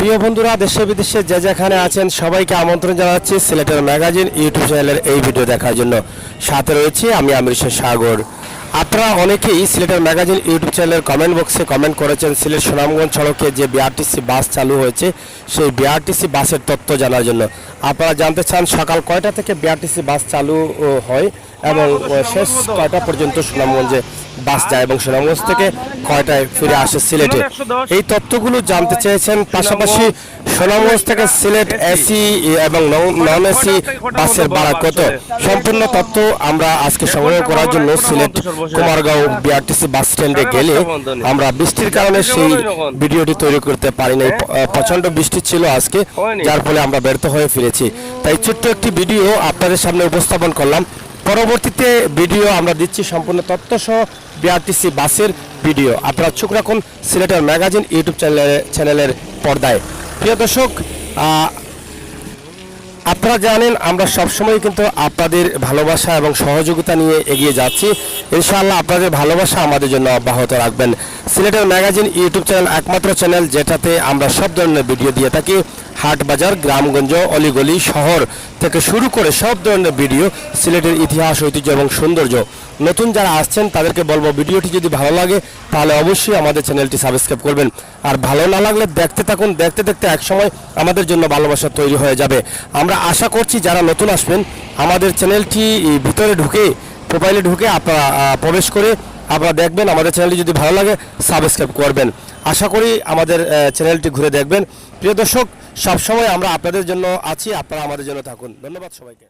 প্রিয় বন্ধুরা, দেশে বিদেশে যে যেখানে আছেন সবাইকে আমন্ত্রণ জানাচ্ছি সিলেটের ম্যাগাজিন ইউটিউব চ্যানেলের এই ভিডিও দেখার জন্য। সাথে রয়েছে আমি আমির সাগর। আপনারা অনেকেই সিলেটের ম্যাগাজিন ইউটিউব চ্যানেলের কমেন্ট বক্সে কমেন্ট করেছেন সিলেট সুনামগঞ্জ সড়কে যে বিআরটিসি বাস চালু হয়েছে সেই বিআরটিসি বাসের তথ্য জানার জন্য। আপনারা জানতে চান সকাল কয়টা থেকে বিআরটিসি বাস চালু হয় এবং শেষ কয়টা পর্যন্ত সুনামগঞ্জে বাস যায় এবং সুনামগঞ্জ থেকে কয়টায় ফিরে আসে সিলেটে, এই তথ্যগুলো জানতে চেয়েছেন। পাশাপাশি সুনামগঞ্জ থেকে সিলেট এসি এবং নন এসি বাসের ভাড়া কত, সম্পূর্ণ তথ্য আমরা আজকে সংগ্রহ করার জন্য সিলেট কুমারগাঁও বিআরটিসি বাস স্ট্যান্ডে গেলে আমরা বৃষ্টির কারণে সেই ভিডিওটি তৈরি করতে পারি নাই। প্রচন্ড বৃষ্টি ছিল আজকে, যার ফলে আমরা ব্যর্থ হয়ে ফিরেছি। তাই ছোট্ট একটি ভিডিও আপনাদের সামনে উপস্থাপন করলাম। পরবর্তীতে ভিডিও আমরা দিচ্ছি সম্পূর্ণ তথ্য সহ বিআরটিসি বাসের ভিডিও। আপনারা চোখ রাখুন সিলেটের ম্যাগাজিন ইউটিউব চ্যানেলের পর্দায়। প্রিয় দর্শক, আপনারা জানেন আমরা সবসময় কিন্তু আপনাদের ভালোবাসা এবং সহযোগিতা নিয়ে এগিয়ে যাচ্ছি। ইনশাআল্লাহ আপনাদের ভালোবাসা আমাদের জন্য অব্যাহত রাখবেন। সিলেটের ম্যাগাজিন ইউটিউব চ্যানেল একমাত্র চ্যানেল যেটাতে আমরা সব ধরনের ভিডিও দিয়ে থাকি। হাট বাজার, গ্রামগঞ্জ, অলিগলি, শহর থেকে শুরু করে সব ধরনের ভিডিও, সিলেটের ইতিহাস, ঐতিহ্য এবং সৌন্দর্য। নতুন যারা আসছেন তাদেরকে বলবো, ভিডিওটি যদি ভালো লাগে তাহলে অবশ্যই আমাদের চ্যানেলটি সাবস্ক্রাইব করবেন। আর ভালো না লাগলে দেখতে থাকুন, দেখতে দেখতে একসময় আমাদের জন্য ভালোবাসা তৈরি হয়ে যাবে। আমরা আশা করছি যারা নতুন আসবেন আমাদের চ্যানেলটি ভিতরে ঢুকে, প্রোফাইলে ঢুকে আপনারা প্রবেশ করে আপনারা দেখবেন। আমাদের চ্যানেলটি যদি ভালো লাগে সাবস্ক্রাইব করবেন। আশা করি আমাদের চ্যানেলটি ঘুরে দেখবেন। প্রিয় দর্শক, সবসময় আমরা আপনাদের জন্য আছি, আপনারা আমাদের জন্য থাকুন। ধন্যবাদ সবাইকে।